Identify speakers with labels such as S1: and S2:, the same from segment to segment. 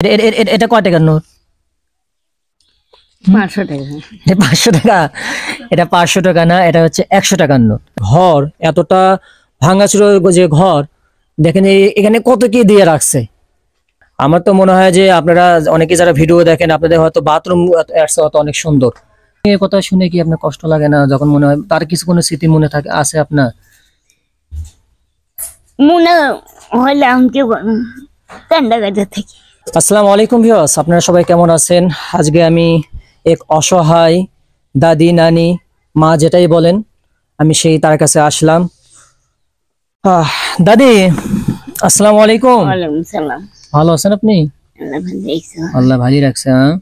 S1: এটা কয় টাকার নোট?
S2: 500 টাকা।
S1: 500 টাকা? এটা 500 টাকা না, এটা হচ্ছে 100 টাকার নোট। ঘর এতটা ভাঙাচুরো যে ঘর, দেখেন এখানে কত কি দিয়ে রাখছে। আমার তো মনে হয় যে আপনারা অনেকে যারা ভিডিও দেখেন আপনাদের হয়তো বাথরুম অনেক সুন্দর। এই কথা শুনে কি আপনার কষ্ট লাগে না? যখন মনে হয় তার কিছু কোনো স্মৃতি মনে থাকে আছে আপনার?
S2: মনে হলে আমি কি কান্ডা কাটা থাকি।
S1: আসসালামু আলাইকুম ভিউয়ার্স, আপনারা সবাই কেমন আছেন? আজকে আমি এক অসহায় দাদি নানি মা যেটাই বলেন, আমি সেই তার কাছে আসলাম। দাদি আসসালামু আলাইকুম।
S2: ওয়ালাইকুম সালাম।
S1: ভালো আছেন আপনি?
S2: আল্লাহ ভালো রাখছে।
S1: আল্লাহ ভালোই রাখছে। হ্যাঁ,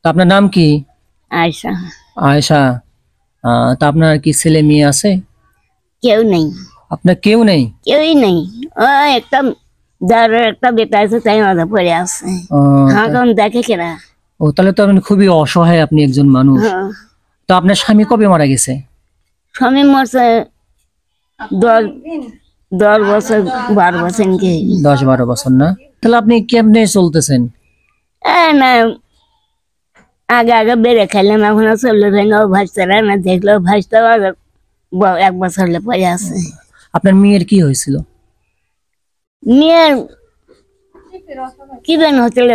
S1: তা আপনার নাম কি?
S2: আয়শা।
S1: আয়েশা। তা আপনার কি ছেলে মেয়ে আছে?
S2: কেউ নেই।
S1: আপনার কেউ নেই?
S2: কেউই নেই। ও একটা যার একটা বেটা আছে তাই মাথা পড়ে আছে। হ্যাঁ, কোন দেখে কেনা।
S1: ও তাহলে তো আপনি খুবই অসহায়, আপনি একজন মানুষ। তো আপনার স্বামী কবে মারা গেছে?
S2: স্বামী মরছে 10 বছর 12 বছর কি
S1: 10-12 বছর না? তাহলে আপনি কেমনে চলতেছেন?
S2: না আগে আগে বেড়ে খাইলাম, এখন চললে না ভাজতারা না দেখলো ভাজতে 1 বছর হলে পরে আছে।
S1: আপনার মেয়ের কি হয়েছিল?
S2: মেয়ের কি বেন হচ্ছিল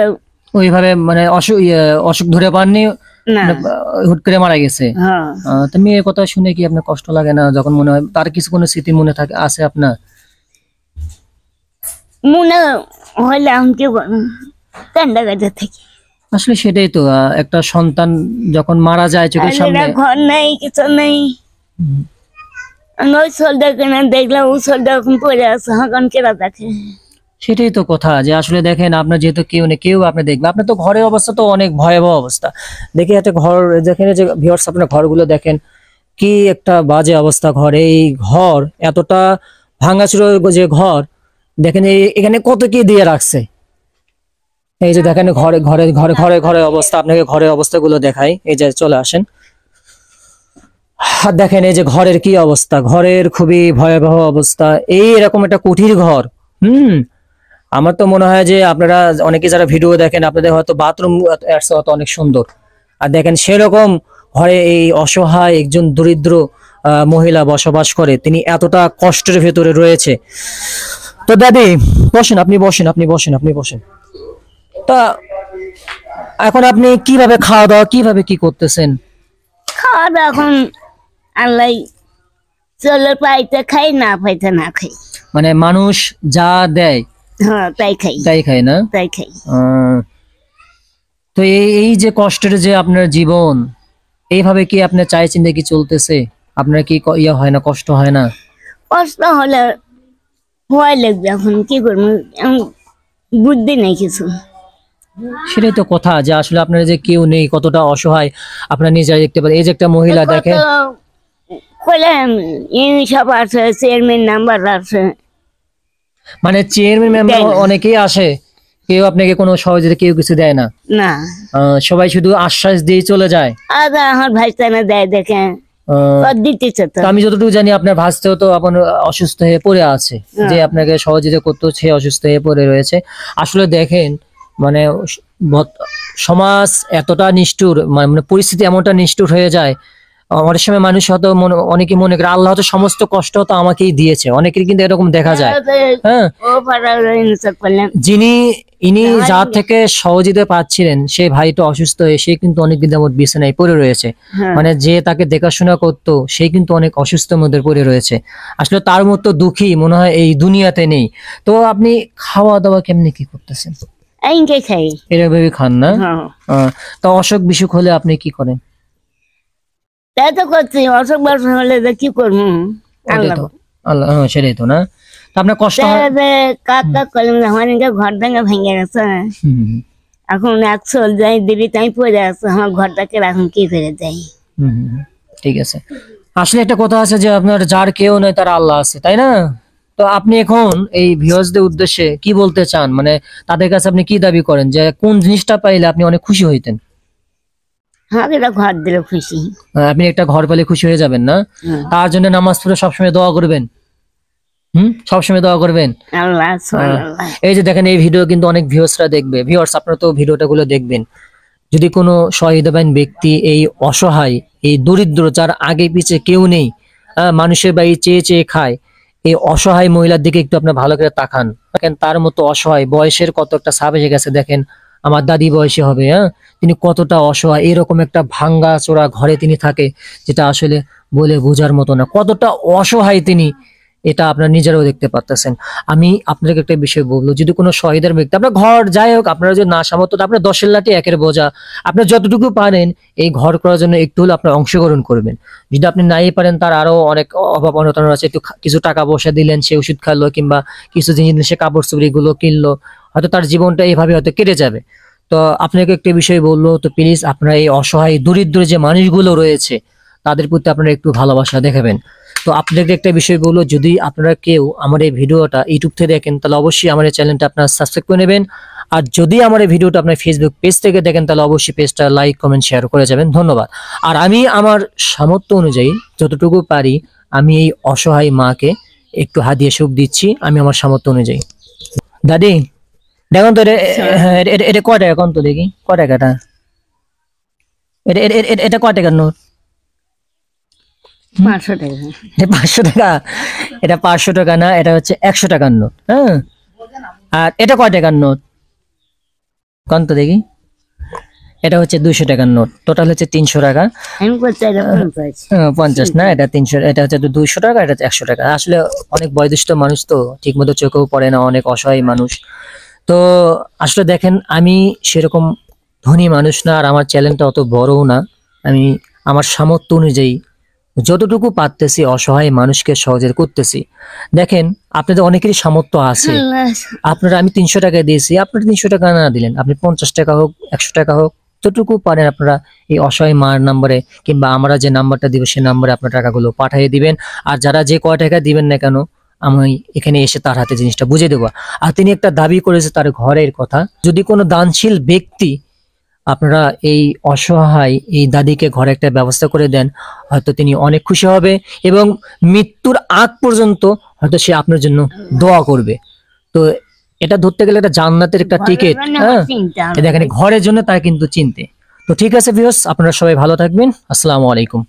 S1: ওইভাবে মানে অসুখ ধরে পাননি,
S2: না।
S1: হুট করে মারা গেছে।
S2: হ্যাঁ,
S1: তো মেয়ের কথা শুনে কি আপনার কষ্ট লাগে না? যখন মনে হয় তার কিছু কোনো স্মৃতি মনে থাকে আছে আপনার?
S2: মনে হলে আমি কি কান্ডা কাটা থাকি।
S1: আসলে সেটাই তো, একটা সন্তান যখন মারা যায় চোখের সামনে।
S2: ঘর নাই কিছু নেই। ওই সোলটা কেনা দেখলাম, ও সোলটা এখন পড়ে আছে, হাঁকান কেরা দেখে।
S1: সেটাই তো কথা, যে আসলে দেখেন আপনার যেহেতু কেউ নেই, কেউ আপনি দেখবে, আপনার তো ঘরের অবস্থা তো অনেক ভয়াবহ অবস্থা। দেখে একটা ঘর দেখেন, যে ভিউয়ার্স আপনার ঘরগুলো দেখেন কি একটা বাজে অবস্থা ঘর। এই ঘর এতটা ভাঙাচুরো যে ঘর, দেখেন এখানে কত কি দিয়ে রাখছে। এই যে দেখেন ঘরে ঘরে ঘরে ঘরে ঘরে অবস্থা, আপনাকে ঘরের অবস্থাগুলো দেখাই। এই যে চলে আসেন, আর দেখেন এই যে ঘরের কি অবস্থা, ঘরের খুবই ভয়াবহ অবস্থা। এই এরকম একটা কুঠির ঘর। আমার তো মনে হয় যে আপনারা অনেকে যারা ভিডিও দেখেন আপনাদের হয়তো বাথরুম অনেক সুন্দর। আর দেখেন সেরকম ঘরে এই অসহায় একজন দরিদ্র মহিলা বসবাস করে, তিনি এতটা কষ্টের ভেতরে রয়েছে। তো দাদি বসেন, আপনি বসেন, আপনি বসেন, আপনি বসেন। তা এখন আপনি কিভাবে খাওয়া দাওয়া কিভাবে কি করতেছেন?
S2: খাওয়া দাওয়া এখন আল্লাহ চলে পাইতে খাই, না পাইতে না খাই।
S1: মানে মানুষ যা দেয়
S2: হ্যাঁ তাই খাই,
S1: তাই খায় না?
S2: তাই খাই।
S1: তো এই যে কষ্টের যে আপনার জীবন, এইভাবে কি আপনার চাই চিন্তা কি চলতেছে? আপনার কি ইয়ে হয় না, কষ্ট হয় না?
S2: কষ্ট হলে ভয় লাগবে, এখন কি করবো, বুদ্ধি নেই কিছু।
S1: সেটাই তো কথা, যে আসলে আপনার যে কেউ নেই, কতটা অসহায় আপনার নিজেরা দেখতে পারেন। এই যে একটা মহিলা দেখেন,
S2: সব আছে, চেয়ারম্যান নাম্বার আছে,
S1: মানে চেয়ারম্যান মেম্বার অনেকেই আসে, কেউ আপনাকে কোনো সহজে কেউ কিছু দেয় না।
S2: না,
S1: সবাই শুধু আশ্বাস দিয়ে চলে যায়।
S2: আমার ভাই না দেয় দেখে দিতেছে তো।
S1: আমি যতটুকু জানি আপনার ভাস্তেও তো আপনার অসুস্থ হয়ে পড়ে আছে, যে আপনাকে সহযোগিতা করতে সে অসুস্থ হয়ে পড়ে রয়েছে। আসলে দেখেন মানে সমাজ এতটা নিষ্ঠুর, মানে পরিস্থিতি এমনটা নিষ্ঠুর হয়ে যায়। অনেক সময় মানুষ হয়তো অনেকে মনে করে আল্লাহ তো সমস্ত কষ্ট তো আমাকেই দিয়েছে, অনেকের কিন্তু এরকম দেখা যায়। হ্যাঁ, ইনি যার থেকে সহযোগিতা পাচ্ছিলেন সেই ভাইটা অসুস্থ হয়ে সে কিন্তু অনেকদিন যাবত বিছানায় পড়ে রয়েছে। মানে যে তাকে দেখাশোনা করতো সে কিন্তু অনেক অসুস্থের মধ্যে পড়ে রয়েছে। আসলে তার মতো দুঃখী মনে হয় এই দুনিয়াতে নেই। তো আপনি খাওয়া দাওয়া কেমনি কি করতেছেন?
S2: খাই,
S1: এরকম খান না? তো অসুখ বিসুখ হলে আপনি কি করেন?
S2: তাই তো করছি, অসুখ বাসুখ হলে কি করবো,
S1: আল্লাহ। সেটাই তো না। আপনার কষ্ট
S2: কাকা কলম আমার ঘর ভাঙা ভেঙে গেছে, এখন এক চল যাই দিবি তাই পড়ে আছে, আমার ঘরটাকে এখন কি করে যাই।
S1: ঠিক আছে, আসলে একটা কথা আছে যে আপনার যার কেউ নয় তার আল্লাহ আছে, তাই না? তো আপনি এখন এই ভিউয়ার্সদের উদ্দেশ্যে কি বলতে চান? মানে তাদের কাছে আপনি কি দাবি করেন, যে কোন জিনিসটা পাইলে আপনি অনেক খুশি হইতেন?
S2: ঘর দিলে খুশি।
S1: আপনি একটা ঘর পেলে খুশি হয়ে যাবেন না? তার জন্য নামাজ পড়ে সবসময় দোয়া করবেন। সবসময় দোয়া করবেন।
S2: আল্লাহ সুবহানাল্লাহ।
S1: এই যে দেখেন এই ভিডিও কিন্তু অনেক ভিউয়ার্সরা দেখবে, ভিউয়ার্স আপনারা তো ভিডিওটা গুলো দেখবেন। যদি কোনো সহৃদয়বান ব্যক্তি, এই অসহায়, এই দরিদ্র, যার আগে পিছে কেউ নেই, মানুষের বাড়ি চেয়ে চেয়ে খায়, এই অসহায় মহিলার দিকে একটু আপনার ভালো করে তাকান। দেখেন তার মতো অসহায়, বয়সের কত একটা ছাপ এসে গেছে, দেখেন আমার দাদি বয়সী হবে, তিনি কতটা অসহায়, এরকম একটা ভাঙ্গা চোরা ঘরে তিনি থাকে, যেটা আসলে বলে বোঝার মতো না, কতটা অসহায় তিনি, এটা আপনারা নিজেরাও দেখতে পারতেছেন। আমি আপনাকে একটা বিষয় বলবো, যদি কোনো শহীদের ব্যক্তি, আপনার ঘর যাই হোক, আপনারা যদি না সামর্থ্য, আপনার 10-এর লাঠি 1-এর বোঝা, আপনার যতটুকু পারেন এই ঘর করার জন্য একটু হলে আপনার অংশগ্রহণ করবেন। যদি আপনি নাই পারেন, তার আরো অনেক অভাব অনটন আছে, একটু কিছু টাকা পয়সা দিলেন, সে ওষুধ খাইলো, কিংবা কিছু জিনিস দিলেন, সে কাপড় চোপড় গুলো কিনলো, হয়তো তার জীবনটা এইভাবে হয়তো কেটে যাবে। তো আপনাকে একটা বিষয় বললো, তো প্লিজ আপনারা এই অসহায় দরিদ্র যে মানুষগুলো রয়েছে তাদের প্রতি আপনারা একটু ভালোবাসা দেখাবেন। তো আপনাদের একটা বিষয় বলবো, যদি আপনারা কেউ আমার এই ভিডিওটা ইউটিউব থেকে দেখেন, তাহলে অবশ্যই আমার এই চ্যানেলটা আপনারা সাবস্ক্রাইব করে নেবেন। আর যদি আমার এই ভিডিওটা আপনার ফেসবুক পেজ থেকে দেখেন, তাহলে অবশ্যই পেজটা লাইক, কমেন্ট, শেয়ার করে যাবেন। ধন্যবাদ। আর আমি আমার সামর্থ্য অনুযায়ী যতটুকু পারি, আমি এই অসহায় মাকে একটু হাদিয়া সুখ দিচ্ছি, আমি আমার সামর্থ্য অনুযায়ী। দাদি দেখুন তো, এটা কয় টাকা, কোন তো দেখি কয় টাকাটা, এটা কয় টাকার নোট?
S2: 500 টাকা।
S1: এটা 500 টাকা? এটা 500 টাকা না, এটা হচ্ছে 100 টাকার নোট। হ্যাঁ, আর এটা কয় টাকার নোট কোন তো দেখি? এটা হচ্ছে 200 টাকার নোট, টোটাল হচ্ছে 300 টাকা।
S2: আমি করতে এটা 50।
S1: 50 না, এটা 300, এটা হচ্ছে 200 টাকা, এটা হচ্ছে 100 টাকা। আসলে অনেক বয়োজ্যেষ্ঠ মানুষ তো, ঠিক মতো চোখেও পড়ে না, অনেক অসহায় মানুষ। তো আসলে দেখেন, আমি সেরকম ধনী মানুষ না, আর আমার চ্যানেলটা অত বড়ও না। আমি আমার সামর্থ্য অনুযায়ী যতটুকু পারতেছি অসহায় মানুষকে সহজে করতেছি। দেখেন আপনাদের অনেকেরই সামর্থ্য আছে, আপনারা, আমি 300 টাকা দিয়েছি, আপনারা 300 টাকা না দিলেন, আপনি 50 টাকা হোক, 100 টাকা হোক, যতটুকু পারেন আপনারা এই অসহায় মার নাম্বারে, কিংবা আমরা যে নাম্বারটা দিব সেই নাম্বারে আপনার টাকাগুলো পাঠিয়ে দিবেন। আর যারা যে কয় টাকা দিবেন না কেন, আমি এখানে এসে তার হাতে জিনিসটা বুঝে দেবো। আর তিনি একটা দাবি করেছে তার ঘরের কথা, যদি কোনো দানশীল ব্যক্তি আপনারা এই অসহায় এই দাদিকে ঘরে একটা ব্যবস্থা করে দেন, হয়তো তিনি অনেক খুশি হবে, এবং মৃত্যুর আগ পর্যন্ত হয়তো সে আপনার জন্য দোয়া করবে। তো এটা ধরতে গেলে একটা জান্নাতের একটা টিকিট। হ্যাঁ, দেখেন ঘরের জন্য তার কিন্তু চিনতে। তো ঠিক আছে ভিউয়ার্স, আপনারা সবাই ভালো থাকবেন। আসসালামু আলাইকুম।